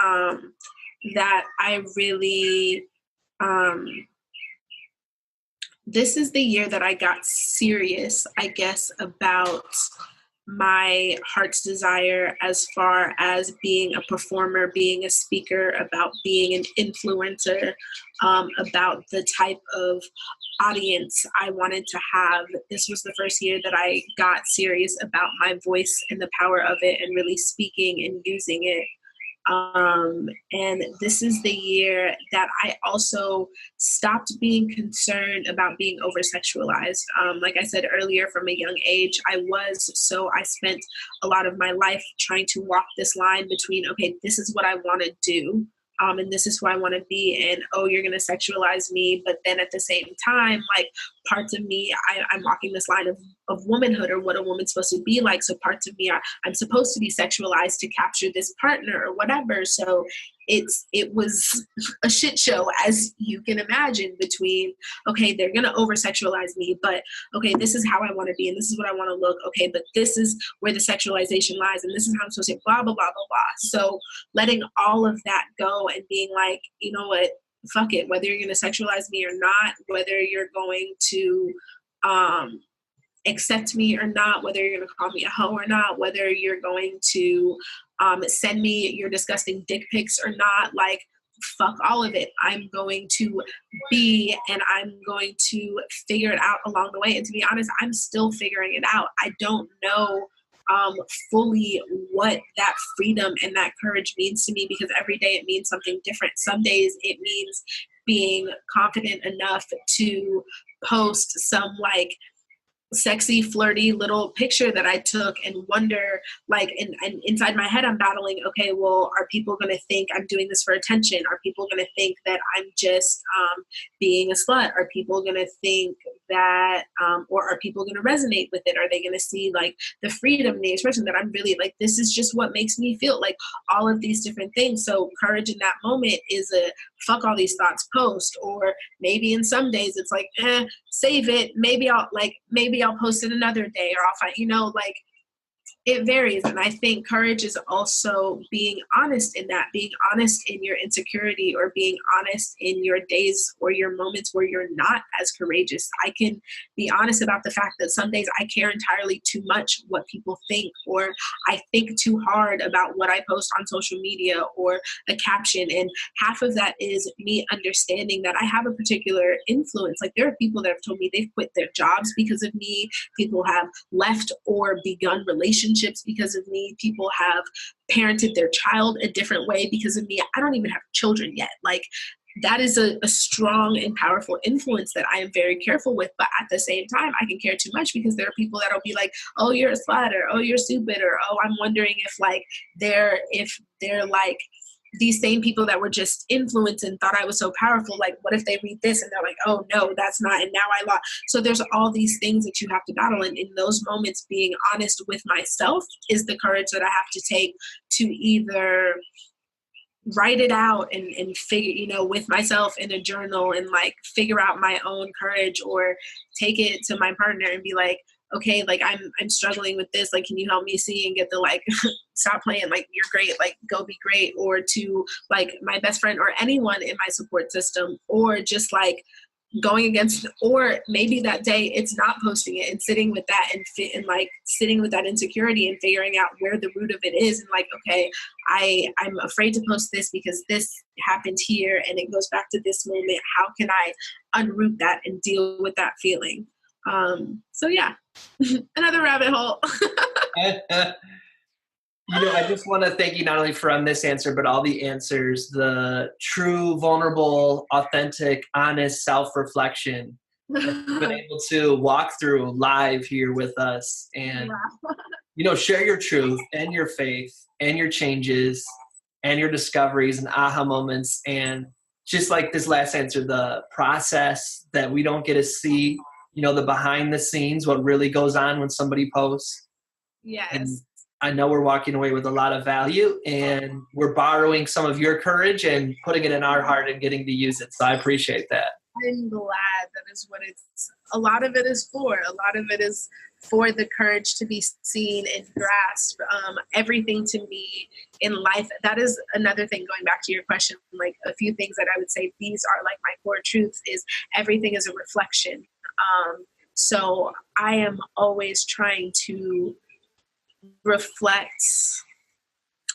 that I really, this is the year that I got serious, I guess, about my heart's desire as far as being a performer, being a speaker, about being an influencer, about the type of audience I wanted to have. This was the first year that I got serious about my voice and the power of it and really speaking and using it. And this is the year that I also stopped being concerned about being over-sexualized. Like I said earlier, from a young age, I spent a lot of my life trying to walk this line between, okay, this is what I want to do. And this is who I want to be, and oh, you're going to sexualize me. But then at the same time, like parts of me, I'm walking this line of womanhood or what a woman's supposed to be like. So parts of me I'm supposed to be sexualized to capture this partner or whatever. So it was a shit show, as you can imagine, between, okay, they're going to over-sexualize me, but okay, this is how I want to be and this is what I want to look. Okay, but this is where the sexualization lies and this is how I'm supposed to say blah, blah, blah, blah, blah. So letting all of that go and being like, you know what, fuck it, whether you're going to sexualize me or not, whether you're going to accept me or not, whether you're going to call me a hoe or not, whether you're going to send me your disgusting dick pics or not, like, fuck all of it. I'm going to be, and I'm going to figure it out along the way. And to be honest, I'm still figuring it out. I don't know fully what that freedom and that courage means to me, because every day it means something different. Some days it means being confident enough to post some like sexy, flirty little picture that I took and wonder, like, and inside my head, I'm battling, okay, well, are people going to think I'm doing this for attention? Are people going to think that I'm just being a slut? Are people going to think that, or are people going to resonate with it? Are they going to see like the freedom and the expression that I'm really like, this is just what makes me feel, like all of these different things. So courage in that moment is a fuck all these thoughts post, or maybe in some days it's like, save it. Maybe I'll post it another day, or I'll find, like, it varies. And I think courage is also being honest in that, being honest in your insecurity, or being honest in your days or your moments where you're not as courageous. I can be honest about the fact that some days I care entirely too much what people think, or I think too hard about what I post on social media or a caption. And half of that is me understanding that I have a particular influence. Like, there are people that have told me they've quit their jobs because of me. People have left or begun relationships because of me. People have parented their child a different way because of me. I don't even have children yet. Like, that is a strong and powerful influence that I am very careful with. But at the same time, I can care too much, because there are people that'll be like, oh, you're a slut, or oh, you're stupid, or oh, I'm wondering if they're like these same people that were just influenced and thought I was so powerful. Like, what if they read this and they're like, oh no, that's not, and now I lost. So there's all these things that you have to battle. And in those moments, being honest with myself is the courage that I have to take to either write it out and figure, with myself in a journal, and like figure out my own courage, or take it to my partner and be like, okay, like I'm struggling with this. Like, can you help me see and get the like, stop playing, like, you're great, like, go be great. Or to like my best friend or anyone in my support system, or just like going against, or maybe that day it's not posting it and sitting with that and like sitting with that insecurity and figuring out where the root of it is. And like, okay, I'm afraid to post this because this happened here and it goes back to this moment. How can I unroot that and deal with that feeling? So yeah, another rabbit hole. I just want to thank you not only for this answer, but all the answers, the true, vulnerable, authentic, honest self-reflection that you've been able to walk through live here with us, and, share your truth and your faith and your changes and your discoveries and aha moments. And just like this last answer, the process that we don't get to see, the behind the scenes, what really goes on when somebody posts. Yes. And I know we're walking away with a lot of value, and we're borrowing some of your courage and putting it in our heart and getting to use it. So I appreciate that. I'm glad. That is what a lot of it is for. A lot of it is for the courage to be seen and grasped. Everything to me in life, that is another thing, going back to your question, like a few things that I would say, these are like my core truths, is everything is a reflection. So I am always trying to reflect,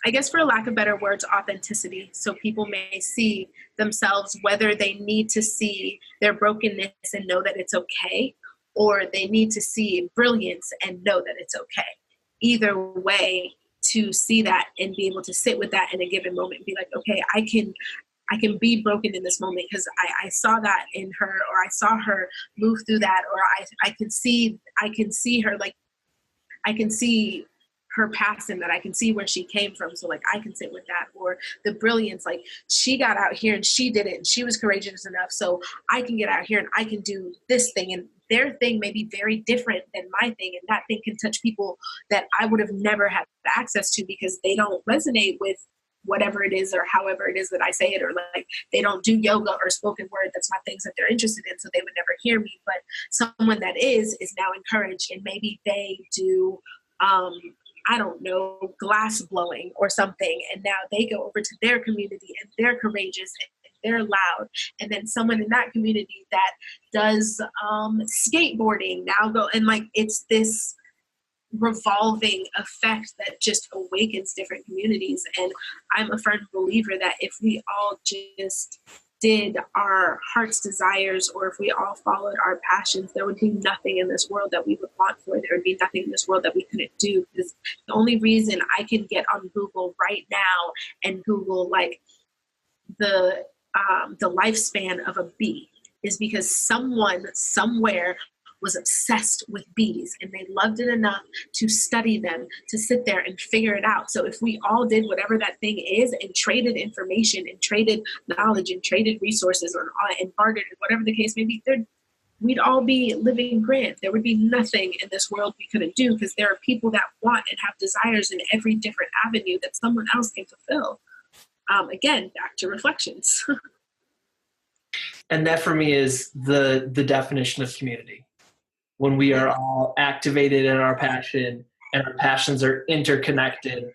I guess, for lack of better words, authenticity. So people may see themselves, whether they need to see their brokenness and know that it's okay, or they need to see brilliance and know that it's okay. Either way, to see that and be able to sit with that in a given moment and be like, okay, I can be broken in this moment because I saw that in her, or I saw her move through that, or I can see her, like, I can see her past, and that I can see where she came from. So like, I can sit with that, or the brilliance, like, she got out here and she did it and she was courageous enough. So I can get out here and I can do this thing, and their thing may be very different than my thing. And that thing can touch people that I would have never had access to, because they don't resonate with whatever it is, or however it is that I say it, or like they don't do yoga or spoken word. That's not things that they're interested in. So they would never hear me, but someone that is now encouraged, and maybe they do, I don't know, glass blowing or something. And now they go over to their community and they're courageous and they're loud. And then someone in that community that does skateboarding now go, and like, it's this revolving effect that just awakens different communities. And I'm a firm believer that if we all just did our heart's desires, or if we all followed our passions, there would be nothing in this world that we would want for. There would be nothing in this world that we couldn't do. Because the only reason I can get on Google right now and Google like the lifespan of a bee is because someone somewhere was obsessed with bees, and they loved it enough to study them, to sit there and figure it out. So if we all did whatever that thing is, and traded information and traded knowledge and traded resources, and bartered, whatever the case may be, we'd all be living grand. There would be nothing in this world we couldn't do, because there are people that want and have desires in every different avenue that someone else can fulfill. Again, back to reflections. And that for me is the definition of community. When we are all activated in our passion and our passions are interconnected.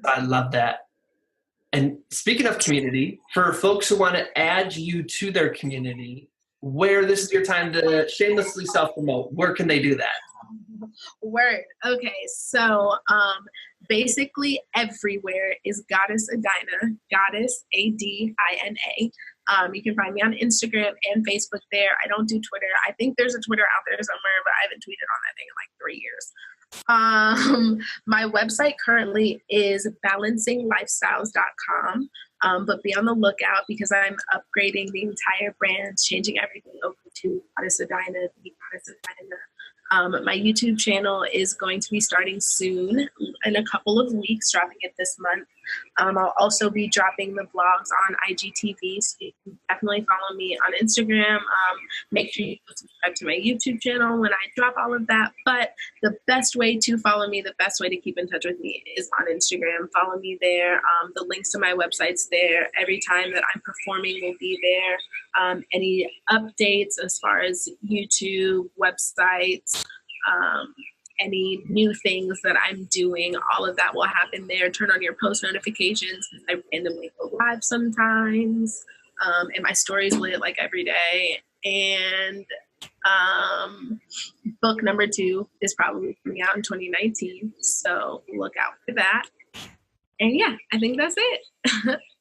I love that. And speaking of community, for folks who want to add you to their community, where this is your time to shamelessly self-promote, where can they do that? Word. Okay, so basically everywhere is Goddess Adina, Goddess Adina. You can find me on Instagram and Facebook there. I don't do Twitter. I think there's a Twitter out there somewhere, but I haven't tweeted on that thing in like 3 years. My website currently is balancinglifestyles.com, but be on the lookout because I'm upgrading the entire brand, changing everything over to Goddess Adina, the Goddess Adina. My YouTube channel is going to be starting soon, in a couple of weeks, dropping it this month. I'll also be dropping the vlogs on IGTV, so you can definitely follow me on Instagram. Make sure you subscribe to my YouTube channel when I drop all of that. But the best way to follow me, the best way to keep in touch with me is on Instagram. Follow me there. The links to my website's there. Every time that I'm performing will be there. Any updates as far as YouTube, websites, any new things that I'm doing, all of that will happen there. Turn on your post notifications. I randomly go live sometimes. And my stories lit like every day. And book number 2 is probably coming out in 2019. So look out for that. And yeah, I think that's it.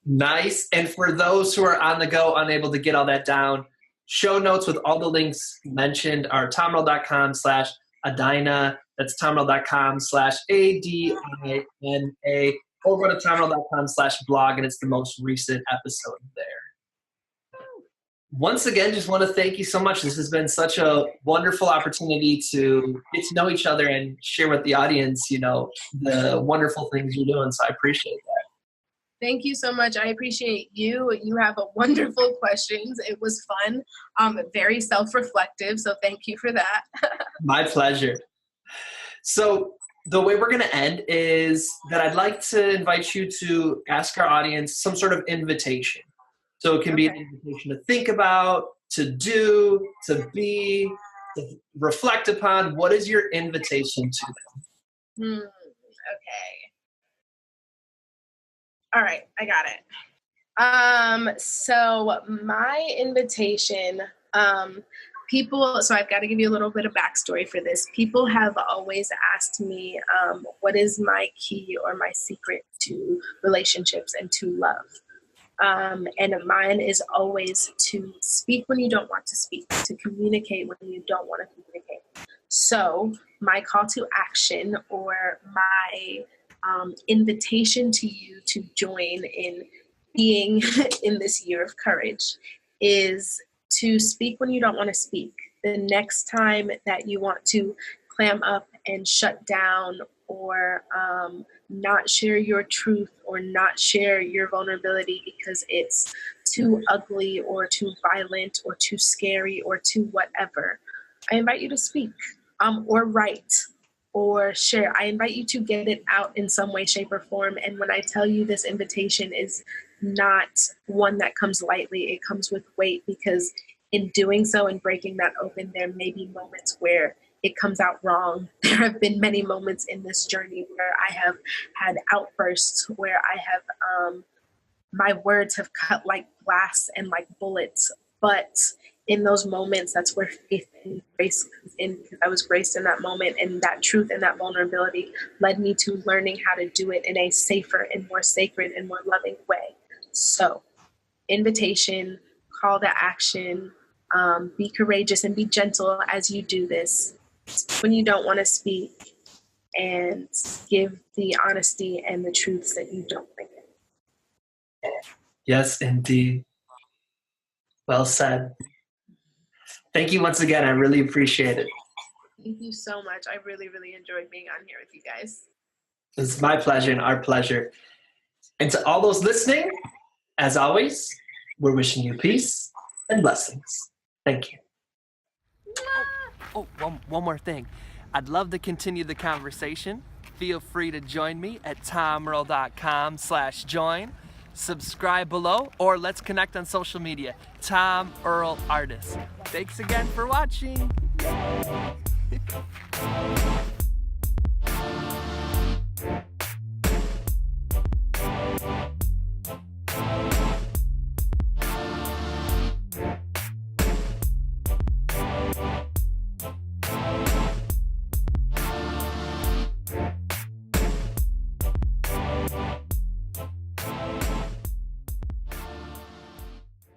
Nice. And for those who are on the go, unable to get all that down, show notes with all the links mentioned are tomrell.com/Adina. That's tomrell.com/ADINA. Or go to tomrell.com/blog, and it's the most recent episode there. Once again, just want to thank you so much. This has been such a wonderful opportunity to get to know each other and share with the audience, the wonderful things you're doing. So I appreciate that. Thank you so much. I appreciate you. You have a wonderful questions. It was fun, very self-reflective. So thank you for that. My pleasure. So the way we're going to end is that I'd like to invite you to ask our audience some sort of invitation. So it can be an invitation to think about, to do, to be, to reflect upon. What is your invitation to them? Okay. All right, I got it. So my invitation, so I've got to give you a little bit of backstory for this. People have always asked me, what is my key or my secret to relationships and to love? And mine is always to speak when you don't want to speak, to communicate when you don't want to communicate. So my call to action, or my invitation to you to join in being in this year of courage, is to speak when you don't want to speak. The next time that you want to clam up and shut down, or not share your truth, or not share your vulnerability because it's too ugly or too violent or too scary or too whatever, I invite you to speak, or write, or share. I invite you to get it out in some way, shape, or form. And when I tell you, this invitation is not one that comes lightly, it comes with weight, because in doing so and breaking that open, there may be moments where it comes out wrong. There have been many moments in this journey where I have had outbursts, where I have, my words have cut like glass and like bullets. But in those moments, that's where faith and grace comes in, because I was graced in that moment, and that truth and that vulnerability led me to learning how to do it in a safer and more sacred and more loving way. So, invitation, call to action, be courageous and be gentle as you do this. When you don't want to speak, and give the honesty and the truths that you don't think. Yes, indeed. Well said. Thank you once again. I really appreciate it. Thank you so much. I really, really enjoyed being on here with you guys. It's my pleasure and our pleasure. And to all those listening, as always, we're wishing you peace and blessings. Thank you. Oh, one more thing. I'd love to continue the conversation. Feel free to join me at tomearl.com/join. Subscribe below, or let's connect on social media. Tom Earl Artist. Thanks again for watching.